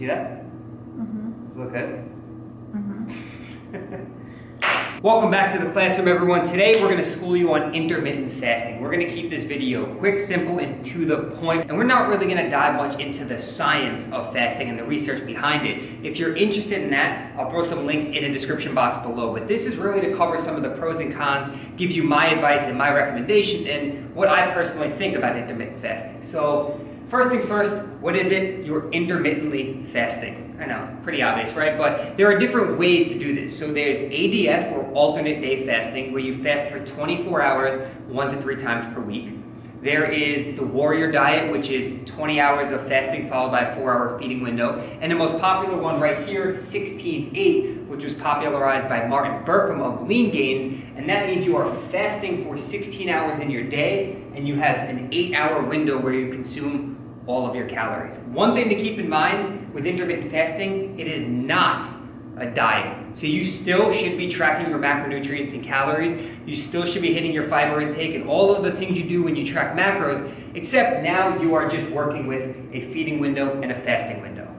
see that? Mm-hmm. Does it look good? Mm-hmm. Welcome back to the classroom, everyone. Today we're going to school you on intermittent fasting. We're going to keep this video quick, simple, and to the point. And we're not really going to dive much into the science of fasting and the research behind it. If you're interested in that, I'll throw some links in the description box below. But this is really to cover some of the pros and cons, give you my advice and my recommendations, and what I personally think about intermittent fasting. So, first things first, what is it? You're intermittently fasting. I know, pretty obvious, right? But there are different ways to do this. So there's ADF, or alternate day fasting, where you fast for 24 hours, 1 to 3 times per week. There is the warrior diet, which is 20 hours of fasting followed by a 4-hour feeding window. And the most popular one right here, 16-8, which was popularized by Martin Berkham of Lean Gains. And that means you are fasting for 16 hours in your day, and you have an 8-hour window where you consume all of your calories. One thing to keep in mind with intermittent fasting, it is not a diet. So you still should be tracking your macronutrients and calories. You still should be hitting your fiber intake and all of the things you do when you track macros, except now you are just working with a feeding window and a fasting window.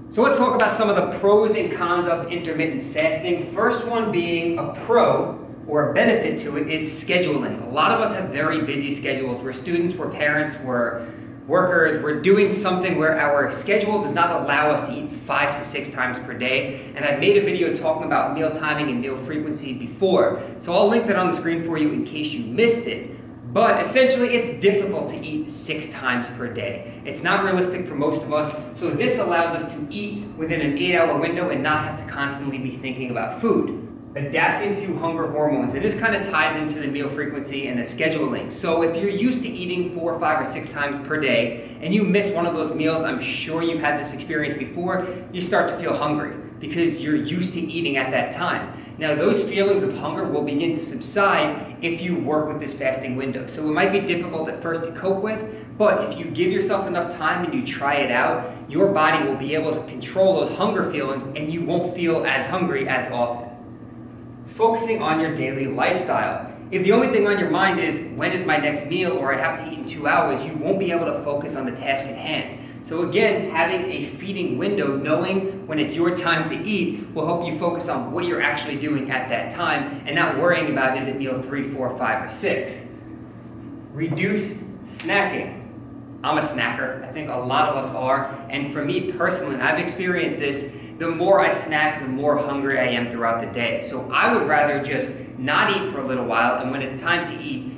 So let's talk about some of the pros and cons of intermittent fasting. First one being a pro or a benefit to it is scheduling. A lot of us have very busy schedules. We're students, we're parents, we're workers, we're doing something where our schedule does not allow us to eat 5 to 6 times per day. And I've made a video talking about meal timing and meal frequency before. So I'll link that on the screen for you in case you missed it. But essentially, it's difficult to eat 6 times per day. It's not realistic for most of us, so this allows us to eat within an 8-hour window and not have to constantly be thinking about food. Adapting to hunger hormones, and this kind of ties into the meal frequency and the scheduling. So if you're used to eating 4, 5, or 6 times per day, and you miss one of those meals, I'm sure you've had this experience before, you start to feel hungry because you're used to eating at that time. Now, those feelings of hunger will begin to subside if you work with this fasting window. So it might be difficult at first to cope with, but if you give yourself enough time and you try it out, your body will be able to control those hunger feelings and you won't feel as hungry as often. Focusing on your daily lifestyle. If the only thing on your mind is, when is my next meal, or I have to eat in 2 hours, you won't be able to focus on the task at hand. So again, having a feeding window, knowing when it's your time to eat, will help you focus on what you're actually doing at that time and not worrying about, is it meal 3, 4, 5, or 6. Reduce snacking. I'm a snacker. I think a lot of us are. And for me personally, and I've experienced this, the more I snack, the more hungry I am throughout the day. So I would rather just not eat for a little while, and when it's time to eat,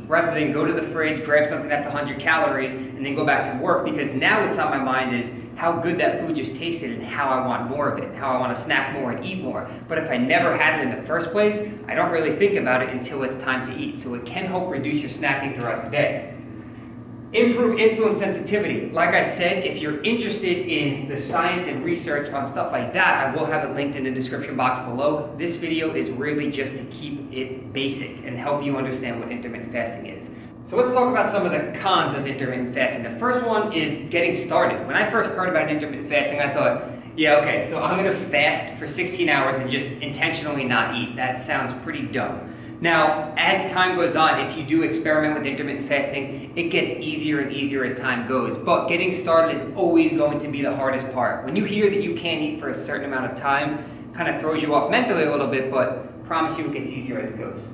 rather than go to the fridge, grab something that's 100 calories, and then go back to work, because now what's on my mind is how good that food just tasted and how I want more of it, how I want to snack more and eat more. But if I never had it in the first place, I don't really think about it until it's time to eat. So it can help reduce your snacking throughout the day. Improve insulin sensitivity. Like I said, if you're interested in the science and research on stuff like that, I will have it linked in the description box below. This video is really just to keep it basic and help you understand what intermittent fasting is. So let's talk about some of the cons of intermittent fasting. The first one is getting started. When I first heard about intermittent fasting, I thought, yeah, okay, so I'm gonna fast for 16 hours and just intentionally not eat. That sounds pretty dumb. Now, as time goes on, if you do experiment with intermittent fasting, it gets easier and easier as time goes. But getting started is always going to be the hardest part. When you hear that you can't eat for a certain amount of time, it kind of throws you off mentally a little bit, but I promise you it gets easier as it goes.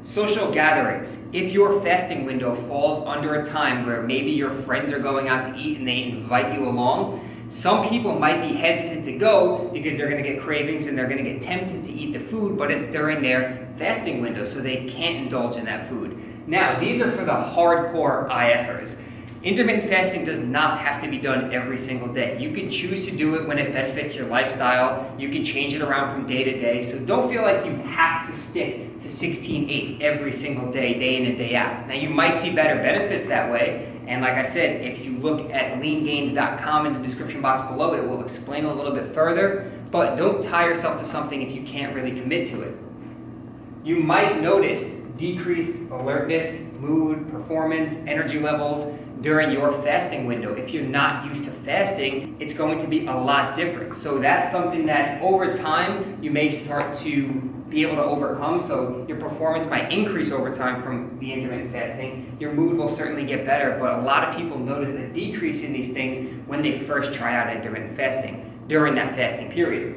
Social gatherings. If your fasting window falls under a time where maybe your friends are going out to eat and they invite you along, some people might be hesitant to go because they're going to get cravings and they're going to get tempted to eat the food, but it's during their fasting window, so they can't indulge in that food. Now, these are for the hardcore IFers. Intermittent fasting does not have to be done every single day. You can choose to do it when it best fits your lifestyle. You can change it around from day to day, so don't feel like you have to stick to 16-8 every single day, day in and day out. Now, you might see better benefits that way. And like I said, if you look at leangains.com in the description box below, it will explain a little bit further, but don't tie yourself to something if you can't really commit to it. You might notice decreased alertness, mood, performance, energy levels. during your fasting window. If you're not used to fasting, it's going to be a lot different. So that's something that over time you may start to be able to overcome. So your performance might increase over time from the intermittent fasting. Your mood will certainly get better, but a lot of people notice a decrease in these things when they first try out intermittent fasting during that fasting period.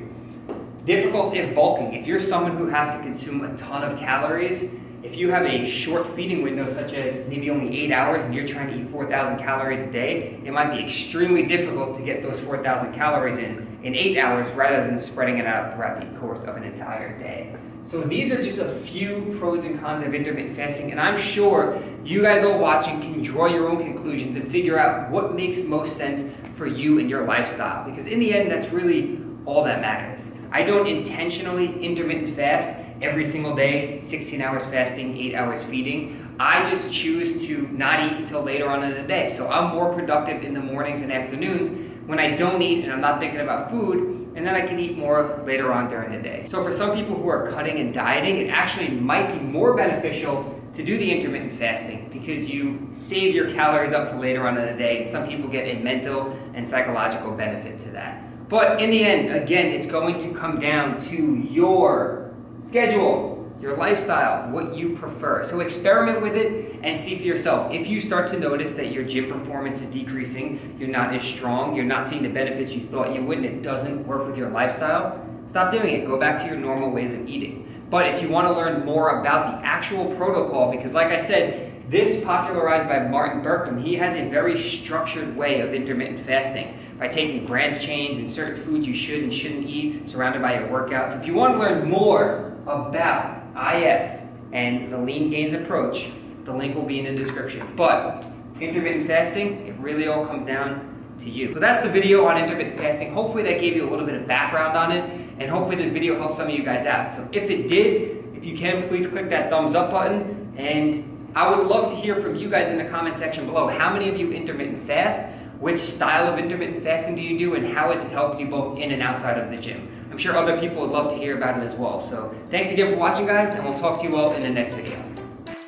Difficult if bulking. If you're someone who has to consume a ton of calories, if you have a short feeding window, such as maybe only 8 hours and you're trying to eat 4,000 calories a day, it might be extremely difficult to get those 4,000 calories in 8 hours rather than spreading it out throughout the course of an entire day. So these are just a few pros and cons of intermittent fasting, and I'm sure you guys all watching can draw your own conclusions and figure out what makes most sense for you and your lifestyle, because in the end, that's really all that matters. I don't intentionally intermittent fast every single day, 16 hours fasting, 8 hours feeding. I just choose to not eat until later on in the day. So I'm more productive in the mornings and afternoons when I don't eat and I'm not thinking about food, and then I can eat more later on during the day. So for some people who are cutting and dieting, it actually might be more beneficial to do the intermittent fasting because you save your calories up for later on in the day, and some people get a mental and psychological benefit to that. But in the end, again, it's going to come down to your schedule, your lifestyle, what you prefer. So experiment with it and see for yourself. If you start to notice that your gym performance is decreasing, you're not as strong, you're not seeing the benefits you thought you would, and it doesn't work with your lifestyle, stop doing it. Go back to your normal ways of eating. But if you want to learn more about the actual protocol, because like I said, this popularized by Martin Berkham, he has a very structured way of intermittent fasting by taking branched chains and certain foods you should and shouldn't eat surrounded by your workouts. If you want to learn more about IF and the lean gains approach, the link will be in the description. But intermittent fasting, it really all comes down to you. So that's the video on intermittent fasting. Hopefully that gave you a little bit of background on it, and hopefully this video helped some of you guys out. So if it did, if you can, please click that thumbs up button, and I would love to hear from you guys in the comment section below. How many of you intermittent fast? Which style of intermittent fasting do you do, and how has it helped you both in and outside of the gym? I'm sure other people would love to hear about it as well. So thanks again for watching, guys, and we'll talk to you all in the next video.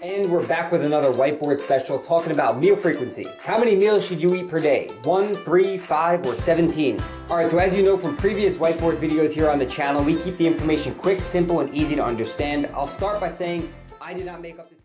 And we're back with another whiteboard special talking about meal frequency. How many meals should you eat per day? 1, 3, 5, or 17? All right, so as you know from previous whiteboard videos here on the channel, we keep the information quick, simple, and easy to understand. I'll start by saying I did not make up this